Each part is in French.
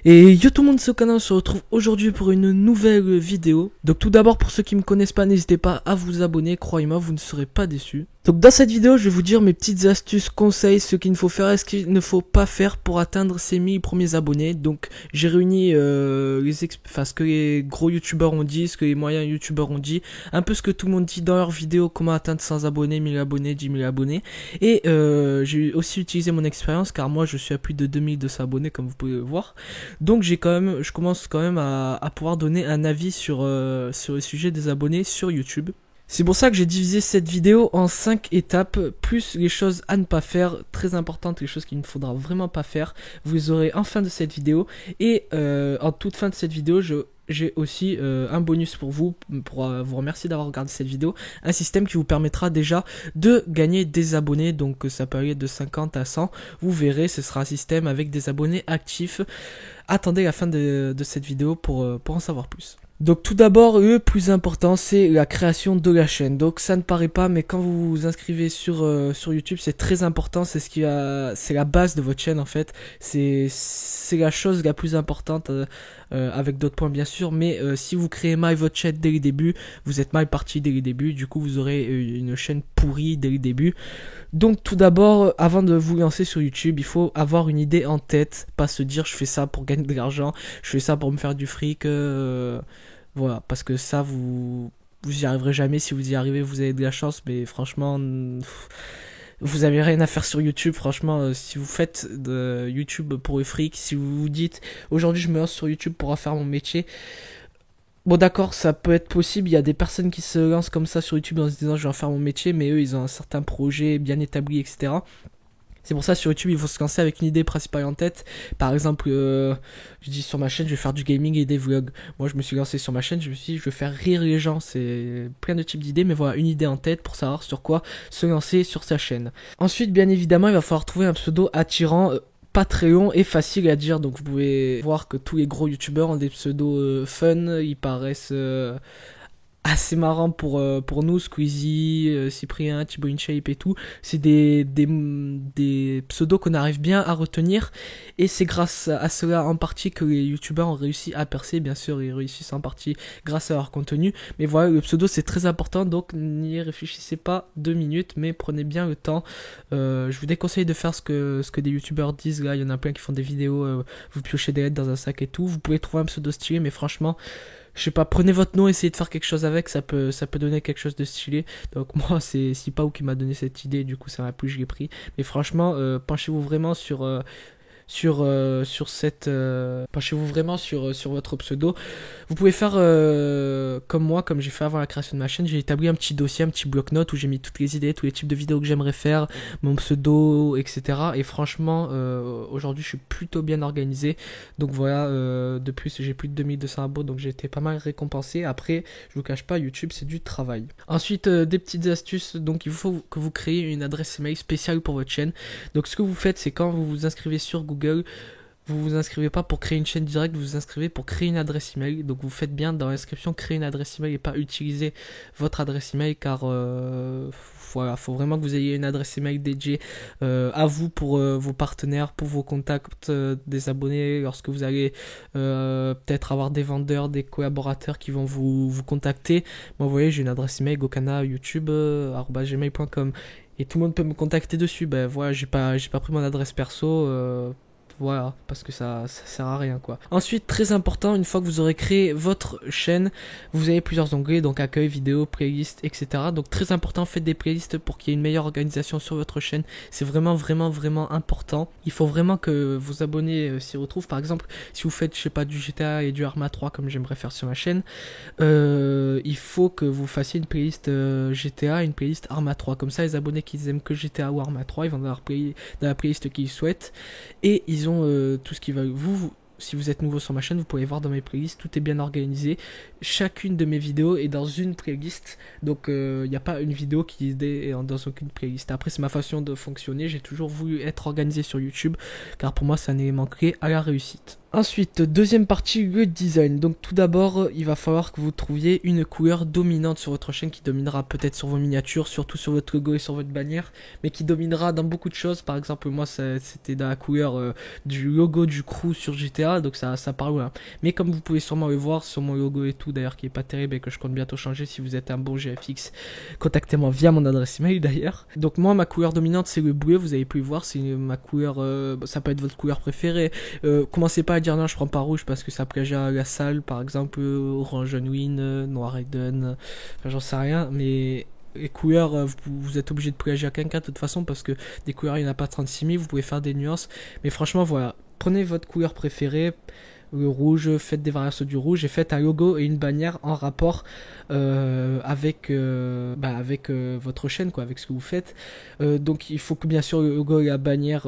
Et yo tout le monde, ce canal, on se retrouve aujourd'hui pour une nouvelle vidéo. Donc tout d'abord, pour ceux qui me connaissent pas, n'hésitez pas à vous abonner, croyez-moi, vous ne serez pas déçus. Donc dans cette vidéo, je vais vous dire mes petites astuces, conseils, ce qu'il ne faut faire et ce qu'il ne faut pas faire pour atteindre ces 1000 premiers abonnés. Donc j'ai réuni ce que les gros youtubeurs ont dit, ce que les moyens youtubeurs ont dit, un peu ce que tout le monde dit dans leurs vidéos, comment atteindre 100 abonnés, 1000 abonnés, 10 000 abonnés. Et j'ai aussi utilisé mon expérience car moi je suis à plus de 2200 abonnés comme vous pouvez le voir. Donc je commence quand même à pouvoir donner un avis sur le sujet des abonnés sur YouTube. C'est pour ça que j'ai divisé cette vidéo en 5 étapes, plus les choses à ne pas faire, très importantes, les choses qu'il ne faudra vraiment pas faire. Vous les aurez en fin de cette vidéo. Et en toute fin de cette vidéo, j'ai aussi un bonus pour vous vous remercier d'avoir regardé cette vidéo. Un système qui vous permettra déjà de gagner des abonnés. Donc ça peut aller de 50 à 100. Vous verrez, ce sera un système avec des abonnés actifs. Attendez la fin de cette vidéo pour en savoir plus. Donc tout d'abord, le plus important, c'est la création de la chaîne. Donc ça ne paraît pas, mais quand vous vous inscrivez sur YouTube, c'est très important. C'est la base de votre chaîne en fait. C'est la chose la plus importante avec d'autres points bien sûr. Mais si vous créez mal votre chaîne dès le début, vous êtes mal parti dès le début. Du coup, vous aurez une chaîne pourrie dès le début. Donc tout d'abord, avant de vous lancer sur YouTube, il faut avoir une idée en tête, pas se dire je fais ça pour gagner de l'argent, je fais ça pour me faire du fric. Voilà, parce que ça, vous y arriverez jamais. Si vous y arrivez, vous avez de la chance, mais franchement, vous avez rien à faire sur YouTube. Franchement, si vous faites de YouTube pour le fric, si vous vous dites aujourd'hui je me lance sur YouTube pour en faire mon métier, bon d'accord, ça peut être possible. Il y a des personnes qui se lancent comme ça sur YouTube en se disant je vais en faire mon métier, mais eux ils ont un certain projet bien établi, etc. C'est pour ça sur YouTube il faut se lancer avec une idée principale en tête. Par exemple, je dis sur ma chaîne je vais faire du gaming et des vlogs. Moi je me suis lancé sur ma chaîne, je me suis dit je vais faire rire les gens. C'est plein de types d'idées, mais voilà, une idée en tête pour savoir sur quoi se lancer sur sa chaîne. Ensuite bien évidemment il va falloir trouver un pseudo attirant, pas très long et facile à dire. Donc vous pouvez voir que tous les gros youtubeurs ont des pseudos fun, ils paraissent assez marrant pour nous, Squeezie, Cyprien, Thibaut InShape et tout. C'est des pseudos qu'on arrive bien à retenir, et c'est grâce à cela en partie que les youtubeurs ont réussi à percer. Bien sûr ils réussissent en partie grâce à leur contenu, mais voilà, le pseudo c'est très important, donc n'y réfléchissez pas 2 minutes, mais prenez bien le temps. Je vous déconseille de faire ce que des youtubeurs disent. Là il y en a plein qui font des vidéos, vous piochez des lettres dans un sac et tout. Vous pouvez trouver un pseudo stylé, mais franchement je sais pas, prenez votre nom, essayez de faire quelque chose avec, ça peut donner quelque chose de stylé. Donc moi c'est Sipao qui m'a donné cette idée, du coup ça m'a plu, je l'ai pris. Mais franchement, penchez-vous vraiment penchez-vous vraiment sur votre pseudo. Vous pouvez faire comme moi, comme j'ai fait avant la création de ma chaîne. J'ai établi un petit dossier, un petit bloc-notes où j'ai mis toutes les idées, tous les types de vidéos que j'aimerais faire, mon pseudo, etc. Et franchement, aujourd'hui je suis plutôt bien organisé. Donc voilà, de plus j'ai plus de 2200 abos, donc j'ai été pas mal récompensé. Après, je vous cache pas, YouTube c'est du travail. Ensuite, des petites astuces. Donc il faut que vous créez une adresse email spéciale pour votre chaîne. Donc ce que vous faites, c'est quand vous vous inscrivez sur Google, vous vous inscrivez pas pour créer une chaîne directe, vous vous inscrivez pour créer une adresse email. Donc vous faites bien dans l'inscription créer une adresse email et pas utiliser votre adresse email, car voilà, faut vraiment que vous ayez une adresse email dédiée à vous, pour vos partenaires, pour vos contacts des abonnés, lorsque vous allez peut-être avoir des vendeurs, des collaborateurs qui vont vous contacter. Moi vous voyez, j'ai une adresse email gokana@youtube@gmail.com et tout le monde peut me contacter dessus. Ben voilà, j'ai pas pris mon adresse perso. Voilà, parce que ça sert à rien quoi. Ensuite, très important, une fois que vous aurez créé votre chaîne, vous avez plusieurs onglets, donc accueil, vidéo, playlist, etc. Donc très important, faites des playlists pour qu'il y ait une meilleure organisation sur votre chaîne. C'est vraiment important. Il faut vraiment que vos abonnés s'y retrouvent. Par exemple, si vous faites, je sais pas, du GTA et du Arma 3 comme j'aimerais faire sur ma chaîne, il faut que vous fassiez une playlist GTA et une playlist Arma 3. Comme ça, les abonnés qui aiment que GTA ou Arma 3, ils vont dans la playlist qu'ils souhaitent, et ils ont tout ce qu'ils veulent. Si vous êtes nouveau sur ma chaîne, vous pouvez voir dans mes playlists, tout est bien organisé. Chacune de mes vidéos est dans une playlist, donc il n'y a pas une vidéo qui est dans aucune playlist. Après, c'est ma façon de fonctionner, j'ai toujours voulu être organisé sur YouTube, car pour moi c'est un élément clé à la réussite. Ensuite, deuxième partie, le design. Donc tout d'abord, il va falloir que vous trouviez une couleur dominante sur votre chaîne qui dominera peut-être sur vos miniatures, surtout sur votre logo et sur votre bannière, mais qui dominera dans beaucoup de choses. Par exemple, moi, c'était dans la couleur du logo du crew sur GTA, donc ça parle là. Mais comme vous pouvez sûrement le voir sur mon logo et tout, d'ailleurs, qui est pas terrible et que je compte bientôt changer, si vous êtes un bon GFX, contactez-moi via mon adresse email d'ailleurs. Donc moi, ma couleur dominante, c'est le bleu, vous avez pu le voir, c'est ma couleur, ça peut être votre couleur préférée. Commencez pas à dire non, je prends pas rouge parce que ça plagia à la salle, par exemple orange win, noir Eden, enfin, j'en sais rien, mais les couleurs, vous êtes obligé de plagier à quelqu'un de toute façon parce que des couleurs il n'y en a pas 36 000, vous pouvez faire des nuances, mais franchement voilà, prenez votre couleur préférée. Le rouge, faites des variations du rouge et faites un logo et une bannière en rapport avec votre chaîne, quoi, avec ce que vous faites. Donc il faut que bien sûr le logo et la bannière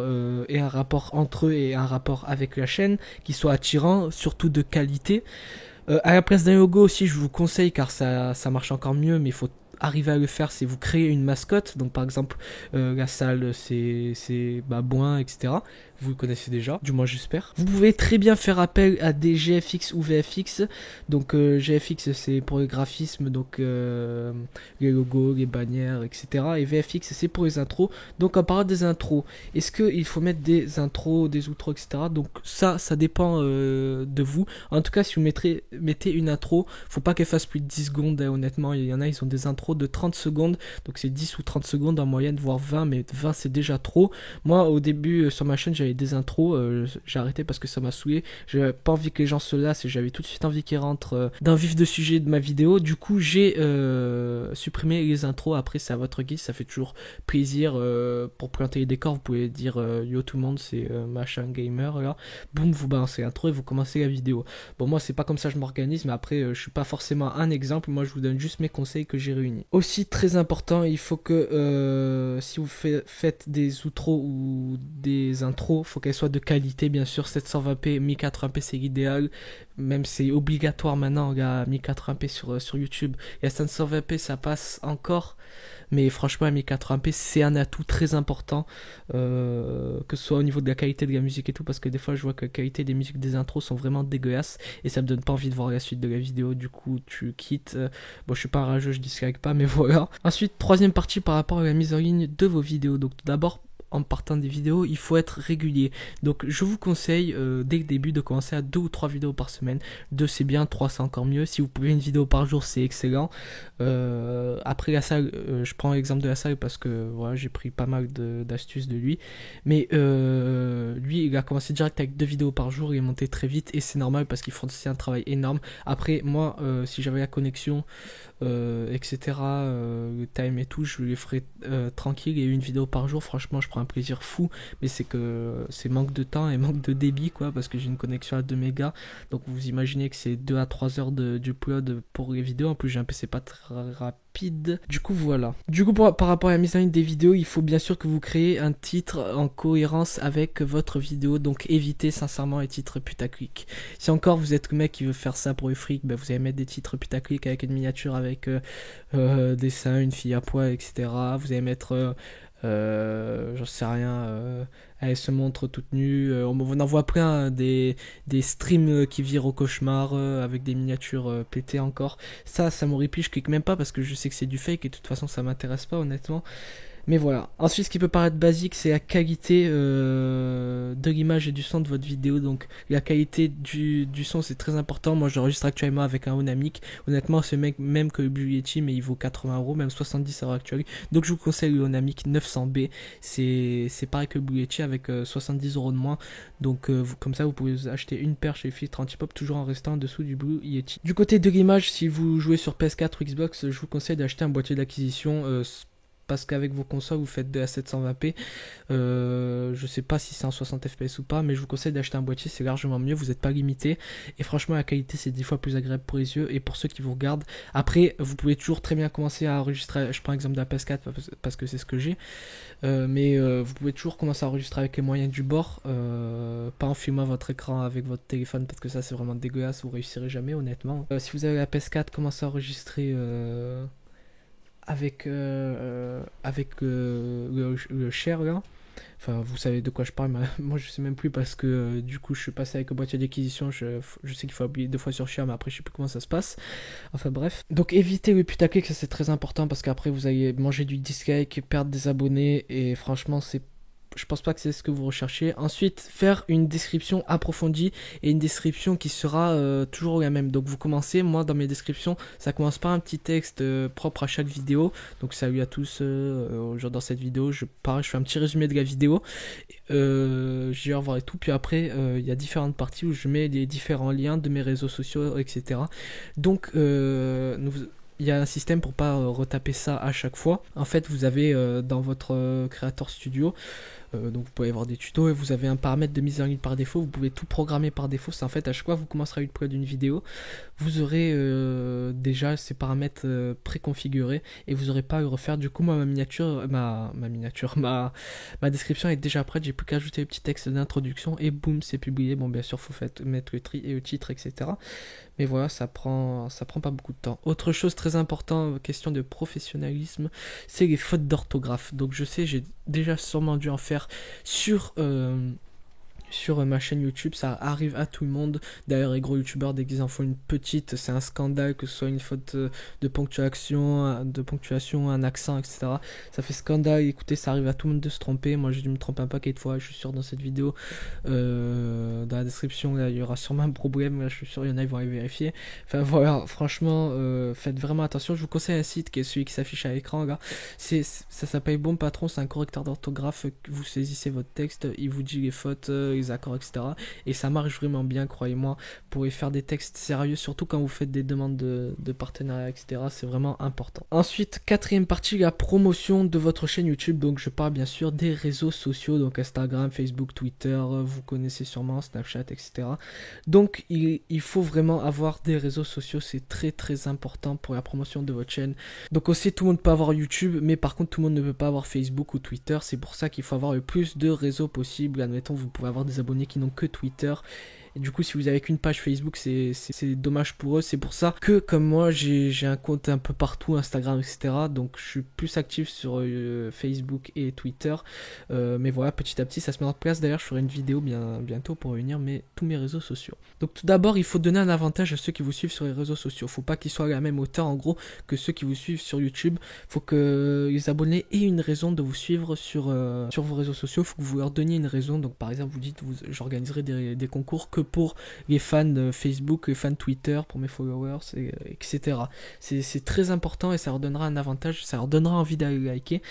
aient un rapport entre eux et un rapport avec la chaîne, qui soit attirant, surtout de qualité. À la place d'un logo aussi, je vous conseille, car ça marche encore mieux, mais il faut arriver à le faire, c'est vous créer une mascotte. Donc par exemple la salle c'est Boin, etc. Vous le connaissez déjà, du moins j'espère. Vous pouvez très bien faire appel à des GFX ou VFX. Donc GFX c'est pour le graphisme, donc les logos, les bannières, etc. Et VFX c'est pour les intros. Donc en parlant des intros, est-ce qu'il faut mettre des intros, des outros, etc. Donc ça dépend de vous. En tout cas, si vous mettez une intro, faut pas qu'elle fasse plus de 10 secondes, hein, honnêtement. Il y en a, ils ont des intros de 30 secondes, donc c'est 10 ou 30 secondes en moyenne, voire 20, mais 20 c'est déjà trop. Moi au début sur ma chaîne j'avais des intros, j'ai arrêté parce que ça m'a saoulé, j'avais pas envie que les gens se lassent et j'avais tout de suite envie qu'ils rentrent dans le vif de sujet de ma vidéo. Du coup j'ai supprimé les intros. Après c'est à votre guise, ça fait toujours plaisir. Pour planter les décors, vous pouvez dire yo tout le monde, c'est machin gamer, là boum, vous balancez l'intro et vous commencez la vidéo. Bon, moi c'est pas comme ça je m'organise, mais après je suis pas forcément un exemple, moi je vous donne juste mes conseils que j'ai réunis. Aussi très important, il faut que si vous faites des outros ou des intros, faut qu'elles soient de qualité, bien sûr. 720p, 1080p c'est l'idéal, même c'est obligatoire maintenant, gars, 1080p sur YouTube. Et à 520p ça passe encore, mais franchement à 1080p c'est un atout très important, que ce soit au niveau de la qualité de la musique et tout, parce que des fois je vois que la qualité des musiques des intros sont vraiment dégueulasses et ça me donne pas envie de voir la suite de la vidéo. Du coup tu quittes. Bon, je suis pas rageux, je dislike pas, mais voilà. Ensuite, troisième partie par rapport à la mise en ligne de vos vidéos. Donc tout d'abord, en partant des vidéos, il faut être régulier. Donc je vous conseille dès le début de commencer à 2 ou 3 vidéos par semaine. 2 c'est bien, 3 c'est encore mieux. Si vous pouvez une vidéo par jour, c'est excellent. Après la salle, je prends l'exemple de la salle parce que voilà, j'ai pris pas mal d'astuces de lui. Mais lui, il a commencé direct avec 2 vidéos par jour, il est monté très vite et c'est normal parce qu'il fournissait un travail énorme. Après moi, si j'avais la connexion, etc., le time et tout, je les ferais tranquille et une vidéo par jour. Franchement, je prends un plaisir fou, mais c'est que c'est manque de temps et manque de débit, quoi, parce que j'ai une connexion à 2 mégas. Donc vous imaginez que c'est 2 à 3 heures d'upload pour les vidéos. En plus j'ai un PC pas très rapide. Du coup voilà. Du coup par rapport à la mise en ligne des vidéos, il faut bien sûr que vous créez un titre en cohérence avec votre vidéo. Donc évitez sincèrement les titres putaclic. Si encore vous êtes le mec qui veut faire ça pour le fric, ben, vous allez mettre des titres putaclic avec une miniature avec des seins, une fille à poil, etc. Vous allez mettre j'en sais rien, elle se montre toute nue, on en voit plein, des streams qui virent au cauchemar avec des miniatures pétées encore. Ça m'horripile, je clique même pas parce que je sais que c'est du fake et de toute façon ça m'intéresse pas honnêtement. Mais voilà. Ensuite, ce qui peut paraître basique, c'est la qualité de l'image et du son de votre vidéo. Donc, la qualité du son, c'est très important. Moi, j'enregistre actuellement avec un Onamic. Honnêtement, ce mec, même que le Blue Yeti, mais il vaut 80 €, même 70 à l'heure actuelle. Donc, je vous conseille le Onamic 900B. C'est pareil que le Blue Yeti avec 70 € de moins. Donc, comme ça, vous pouvez acheter une paire chez Filtre Antipop, toujours en restant en dessous du Blue Yeti. Du côté de l'image, si vous jouez sur PS4 ou Xbox, je vous conseille d'acheter un boîtier d'acquisition. Parce qu'avec vos consoles vous faites de la 720p, je sais pas si c'est en 60 fps ou pas, mais je vous conseille d'acheter un boîtier, c'est largement mieux, vous n'êtes pas limité et franchement la qualité c'est 10 fois plus agréable pour les yeux et pour ceux qui vous regardent. Après vous pouvez toujours très bien commencer à enregistrer, je prends l'exemple de la PS4 parce que c'est ce que j'ai, mais vous pouvez toujours commencer à enregistrer avec les moyens du bord, pas en filmant votre écran avec votre téléphone parce que ça c'est vraiment dégueulasse, vous réussirez jamais honnêtement. Si vous avez la PS4, commencez à enregistrer avec le share là. Enfin, vous savez de quoi je parle, mais moi je sais même plus parce que du coup je suis passé avec le boîtier d'acquisition, je sais qu'il faut appuyer 2 fois sur Share, mais après je sais plus comment ça se passe. Enfin bref. Donc évitez le putaclic, ça c'est très important parce qu'après vous allez manger du dislike, perdre des abonnés et franchement je pense pas que c'est ce que vous recherchez. Ensuite, faire une description approfondie et une description qui sera toujours la même. Donc vous commencez, moi dans mes descriptions, ça commence par un petit texte propre à chaque vidéo. Donc salut à tous, genre dans cette vidéo, je fais un petit résumé de la vidéo. Je dis au revoir et tout. Puis après, il y a différentes parties où je mets les différents liens de mes réseaux sociaux, etc. Donc il y a un système pour pas retaper ça à chaque fois. En fait, vous avez dans votre Creator Studio, donc vous pouvez avoir des tutos et vous avez un paramètre de mise en ligne par défaut. Vous pouvez tout programmer par défaut. C'est en fait à chaque fois que vous commencerez à upload une vidéo, vous aurez déjà ces paramètres préconfigurés et vous n'aurez pas à le refaire. Du coup, moi, ma description est déjà prête. J'ai plus qu'à ajouter le petit texte d'introduction et boum, c'est publié. Bon, bien sûr, faut mettre le tri et le titre, etc. Mais voilà, ça prend pas beaucoup de temps. Autre chose très importante, question de professionnalisme, c'est les fautes d'orthographe. Donc je sais, j'ai déjà sûrement dû en faire sur ma chaîne YouTube, ça arrive à tout le monde. D'ailleurs, les gros youtubeurs, dès qu'ils en font une petite, c'est un scandale, que ce soit une faute de ponctuation, un accent, etc. Ça fait scandale. Écoutez, ça arrive à tout le monde de se tromper. Moi, j'ai dû me tromper un paquet de fois. Je suis sûr, dans cette vidéo, dans la description, là, il y aura sûrement un problème. Là, je suis sûr, il y en a, ils vont aller vérifier. Enfin, voilà, franchement, faites vraiment attention. Je vous conseille un site qui est celui qui s'affiche à l'écran, là. Ça s'appelle Bon Patron, c'est un correcteur d'orthographe. Vous saisissez votre texte, il vous dit les fautes, les accords, etc. Et ça marche vraiment bien, croyez-moi. Vous pouvez faire des textes sérieux, surtout quand vous faites des demandes de partenariat, etc. C'est vraiment important. Ensuite, quatrième partie, la promotion de votre chaîne YouTube. Donc je parle bien sûr des réseaux sociaux, donc Instagram, Facebook, Twitter, vous connaissez sûrement, Snapchat, etc. Donc il faut vraiment avoir des réseaux sociaux, c'est très très important pour la promotion de votre chaîne. Donc aussi, tout le monde peut avoir YouTube, mais par contre tout le monde ne peut pas avoir Facebook ou Twitter. C'est pour ça qu'il faut avoir le plus de réseaux possible. Admettons, vous pouvez avoir des abonnés qui n'ont que Twitter. Et du coup, si vous avez qu'une page Facebook, c'est dommage pour eux. C'est pour ça que, comme moi, j'ai un compte un peu partout, Instagram, etc. Donc, je suis plus actif sur Facebook et Twitter. Mais voilà, petit à petit, ça se met en place. D'ailleurs, je ferai une vidéo bientôt pour réunir tous mes réseaux sociaux. Donc, tout d'abord, il faut donner un avantage à ceux qui vous suivent sur les réseaux sociaux. Faut pas qu'ils soient à la même hauteur, en gros, que ceux qui vous suivent sur YouTube. Faut que les abonnés aient une raison de vous suivre sur vos réseaux sociaux. Faut que vous leur donniez une raison. Donc, par exemple, vous dites, j'organiserai des concours que pour les fans de Facebook, les fans Twitter, pour mes followers, etc. C'est très important et ça leur donnera un avantage, ça leur donnera envie d'aller liker.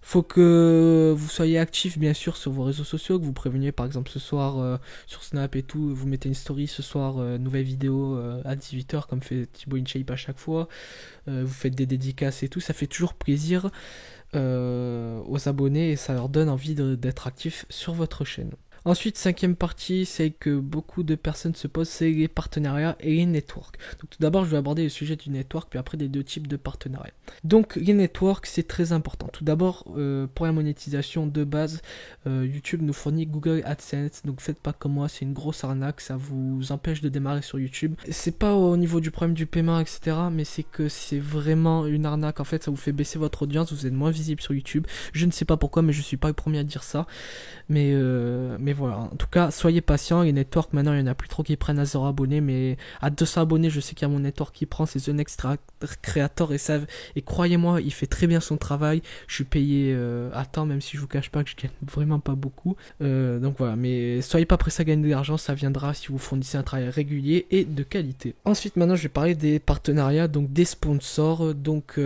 Faut que vous soyez actif bien sûr sur vos réseaux sociaux, que vous préveniez par exemple ce soir sur Snap et tout, vous mettez une story ce soir, nouvelle vidéo à 18h comme fait Thibaut InShape à chaque fois, vous faites des dédicaces et tout, ça fait toujours plaisir aux abonnés et ça leur donne envie d'être actifs sur votre chaîne. Ensuite, cinquième partie, c'est que beaucoup de personnes se posent, c'est les partenariats et les networks. Donc tout d'abord, je vais aborder le sujet du network, puis après des deux types de partenariats. Donc les networks, c'est très important. Tout d'abord, pour la monétisation de base, YouTube nous fournit Google AdSense. Donc faites pas comme moi, c'est une grosse arnaque, ça vous empêche de démarrer sur YouTube. C'est pas au niveau du problème du paiement, etc. Mais c'est que c'est vraiment une arnaque. En fait, ça vous fait baisser votre audience, vous êtes moins visible sur YouTube. Je ne sais pas pourquoi, mais je suis pas le premier à dire ça. Mais voilà, en tout cas, soyez patient. Les networks, maintenant, il y en a plus trop qui prennent à 0 abonnés, mais à 200 abonnés, je sais qu'il y a mon network qui prend, c'est The Next Creator, et croyez-moi, il fait très bien son travail. Je suis payé à temps, même si je vous cache pas que je gagne vraiment pas beaucoup. Donc voilà, mais soyez pas pressés à gagner de l'argent, ça viendra si vous fournissez un travail régulier et de qualité. Ensuite, maintenant, je vais parler des partenariats, donc des sponsors. Donc,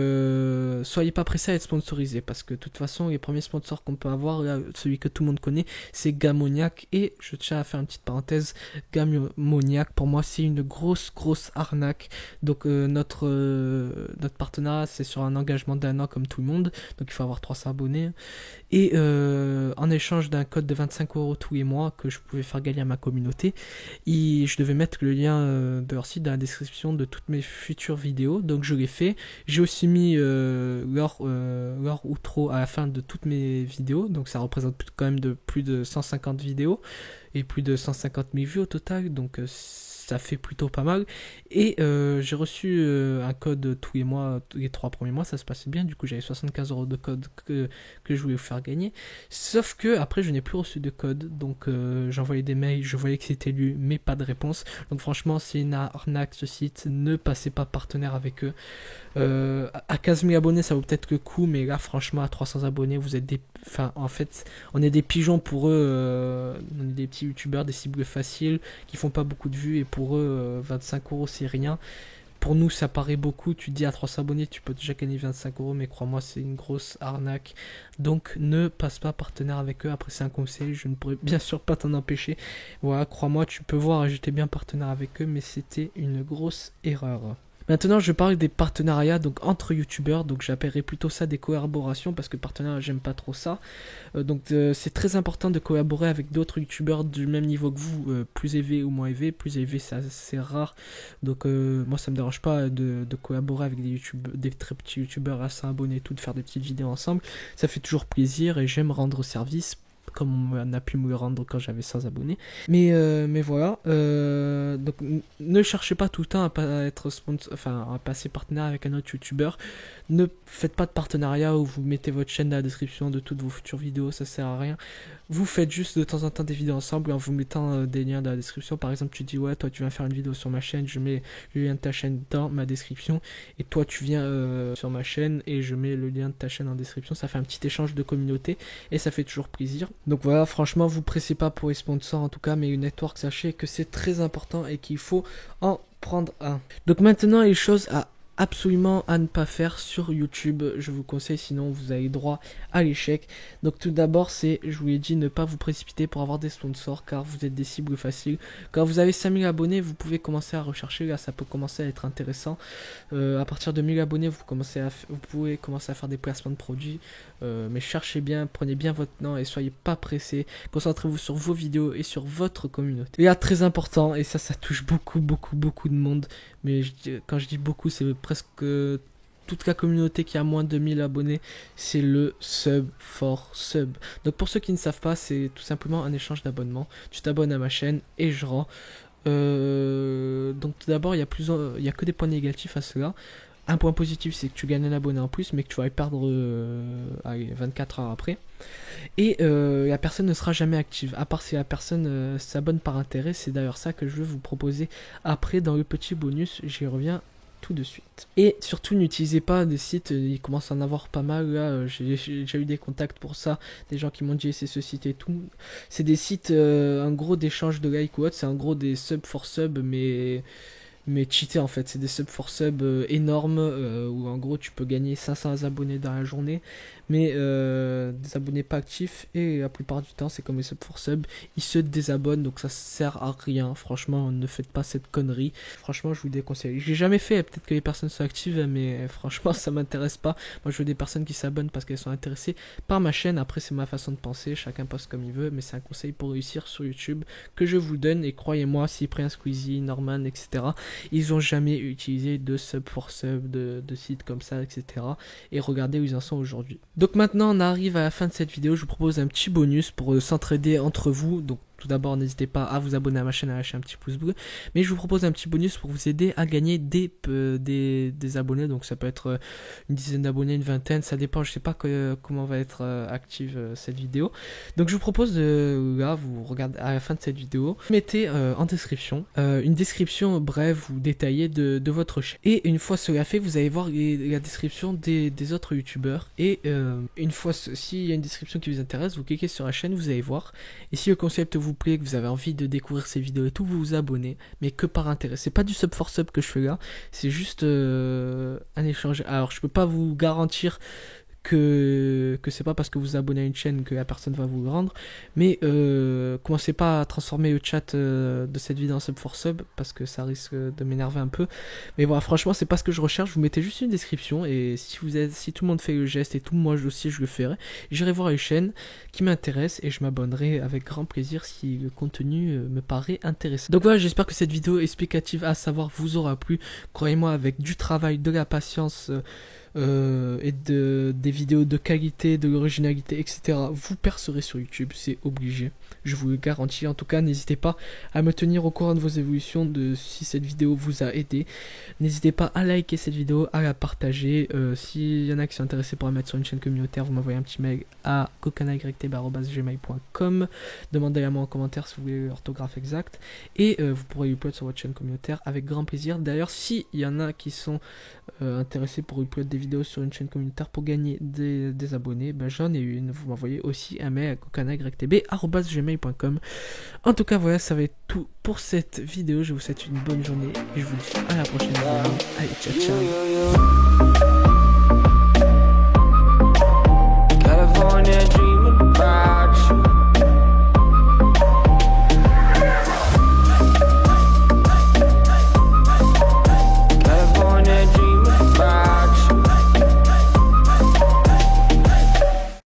soyez pas pressés à être sponsorisé, parce que de toute façon, les premiers sponsors qu'on peut avoir, là, celui que tout le monde connaît, c'est Gamoniac. Et je tiens à faire une petite parenthèse, Gamoniac, pour moi, c'est une grosse arnaque. Donc, notre partenariat, c'est sur un engagement d'1 an, comme tout le monde. Donc, il faut avoir 300 abonnés. Et en échange d'un code de 25€ tous les mois que je pouvais faire gagner à ma communauté, je devais mettre le lien de leur site dans la description de toutes mes futures vidéos. Donc je l'ai fait. J'ai aussi mis leur outro à la fin de toutes mes vidéos. Donc ça représente quand même plus de 150 vidéos. et plus de 150 000 vues au total, donc ça fait plutôt pas mal. Et j'ai reçu un code tous les mois, tous les 3 premiers mois, ça se passait bien. Du coup, j'avais 75 € de code que je voulais vous faire gagner. Sauf que après, je n'ai plus reçu de code. Donc, j'envoyais des mails, je voyais que c'était lu, mais pas de réponse. Donc, franchement, c'est une arnaque ce site. Ne passez pas partenaire avec eux. À 15 000 abonnés, ça vaut peut-être le coup, mais là, franchement, à 300 abonnés, vous êtes des. Enfin, en fait, on est des pigeons pour eux. On est des petits youtubeurs, des cibles faciles qui font pas beaucoup de vues, et pour eux, 25 € c'est rien. Pour nous, ça paraît beaucoup. Tu te dis à 300 abonnés, tu peux déjà gagner 25 €, mais crois-moi, c'est une grosse arnaque. Donc, ne passe pas partenaire avec eux. Après, c'est un conseil, je ne pourrais bien sûr pas t'en empêcher. Voilà, crois-moi, tu peux voir, j'étais bien partenaire avec eux, mais c'était une grosse erreur. Maintenant, je parle des partenariats donc entre youtubeurs, donc j'appellerais plutôt ça des collaborations parce que partenariat, j'aime pas trop ça. C'est très important de collaborer avec d'autres youtubeurs du même niveau que vous, plus élevé ou moins élevé. Plus élevé, c'est rare. Donc moi, ça me dérange pas de collaborer avec des très petits youtubeurs à 100 abonnés et tout, de faire des petites vidéos ensemble. Ça fait toujours plaisir et j'aime rendre service, comme on a pu me le rendre quand j'avais 100 abonnés. Mais voilà, donc ne cherchez pas tout le temps à être sponsor, enfin à passer partenaire avec un autre youtubeur. Ne faites pas de partenariat où vous mettez votre chaîne dans la description de toutes vos futures vidéos, ça sert à rien. Vous faites juste de temps en temps des vidéos ensemble en vous mettant des liens dans la description. Par exemple, tu dis ouais, toi tu viens faire une vidéo sur ma chaîne, je mets le lien de ta chaîne dans ma description, et toi tu viens sur ma chaîne et je mets le lien de ta chaîne en description. Ça fait un petit échange de communauté et ça fait toujours plaisir. Donc voilà, franchement, vous pressez pas pour les sponsors en tout cas, mais une network, sachez que c'est très important et qu'il faut en prendre un. Donc maintenant, les choses absolument à ne pas faire sur YouTube, je vous conseille, sinon vous avez droit à l'échec. Donc tout d'abord, c'est, je vous l'ai dit, ne pas vous précipiter pour avoir des sponsors, car vous êtes des cibles faciles. Quand vous avez 5000 abonnés, vous pouvez commencer à rechercher, là ça peut commencer à être intéressant. À partir de 1000 abonnés, vous pouvez commencer à faire des placements de produits, mais cherchez bien, prenez bien votre temps et soyez pas pressés. Concentrez-vous sur vos vidéos et sur votre communauté. Et là, très important, et ça touche beaucoup de monde, mais quand je dis beaucoup, c'est presque toute la communauté qui a moins de 1000 abonnés, c'est le sub for sub. Donc pour ceux qui ne savent pas, c'est tout simplement un échange d'abonnement. Tu t'abonnes à ma chaîne et je rends. Donc tout d'abord, il y a que des points négatifs à cela. Un point positif, c'est que tu gagnes un abonné en plus, mais que tu vas le perdre 24 heures après. Et la personne ne sera jamais active, à part si la personne s'abonne par intérêt. C'est d'ailleurs ça que je vais vous proposer après dans le petit bonus. J'y reviens tout de suite. Et surtout, n'utilisez pas des sites, il commence à en avoir pas mal là, j'ai déjà eu des contacts pour ça, des gens qui m'ont dit c'est ce site et tout. C'est des sites en gros d'échange de likes ou autre, c'est en gros des sub for sub, mais cheatés en fait. C'est des sub for sub énormes où en gros tu peux gagner 500 abonnés dans la journée, mais des abonnés pas actifs, et la plupart du temps c'est comme les sub for sub, ils se désabonnent, donc ça sert à rien. Franchement, ne faites pas cette connerie, franchement je vous déconseille. J'ai jamais fait, peut-être que les personnes sont actives, mais franchement ça m'intéresse pas. Moi je veux des personnes qui s'abonnent parce qu'elles sont intéressées par ma chaîne. Après c'est ma façon de penser, chacun poste comme il veut, mais c'est un conseil pour réussir sur YouTube que je vous donne, et croyez-moi, Cyprien, Squeezie, Norman, etc., ils ont jamais utilisé de sub for sub, de sites comme ça, etc. Et regardez où ils en sont aujourd'hui. Donc maintenant on arrive à la fin de cette vidéo. Je vous propose un petit bonus pour s'entraider entre vous. Donc tout d'abord, n'hésitez pas à vous abonner à ma chaîne, à lâcher un petit pouce bleu. Mais je vous propose un petit bonus pour vous aider à gagner des abonnés. Donc ça peut être une dizaine d'abonnés, une vingtaine, ça dépend. Je sais pas comment va être active cette vidéo. Donc je vous propose là, vous regardez à la fin de cette vidéo, mettez en description une description brève ou détaillée de votre chaîne. Et une fois cela fait, vous allez voir la description des autres youtubeurs. Et une fois, s'il y a une description qui vous intéresse, vous cliquez sur la chaîne, vous allez voir. Et si le concept vous plaît, que vous avez envie de découvrir ces vidéos et tout, vous vous abonnez, mais que par intérêt. C'est pas du sub for sub que je fais là, c'est juste un échange. Alors je peux pas vous garantir que c'est pas parce que vous abonnez à une chaîne que la personne va vous le rendre, mais commencez pas à transformer le chat de cette vidéo en sub for sub, parce que ça risque de m'énerver un peu. Mais voilà, franchement c'est pas ce que je recherche. Vous mettez juste une description, et si tout le monde fait le geste et tout, moi aussi je le ferai. J'irai voir les chaînes qui m'intéressent et je m'abonnerai avec grand plaisir si le contenu me paraît intéressant. Donc voilà, j'espère que cette vidéo explicative à savoir vous aura plu. Croyez-moi, avec du travail, de la patience, et des vidéos de qualité, de l'originalité, etc., vous percerez sur YouTube, c'est obligé. Je vous le garantis. En tout cas, n'hésitez pas à me tenir au courant de vos évolutions, de si cette vidéo vous a aidé. N'hésitez pas à liker cette vidéo, à la partager. S'il y en a qui sont intéressés pour la mettre sur une chaîne communautaire, vous m'envoyez un petit mail à kokanaytb@gmail.com. Demandez-la moi en commentaire si vous voulez l'orthographe exacte. Et vous pourrez upload sur votre chaîne communautaire avec grand plaisir. D'ailleurs, s'il y en a qui sont intéressés pour upload des vidéos sur une chaîne communautaire pour gagner des abonnés, ben j'en ai une. Vous m'envoyez aussi un mail à kokanaytb@gmail.com. En tout cas, voilà, ça va être tout pour cette vidéo. Je vous souhaite une bonne journée et je vous dis à la prochaine vidéo. Allez, ciao, ciao.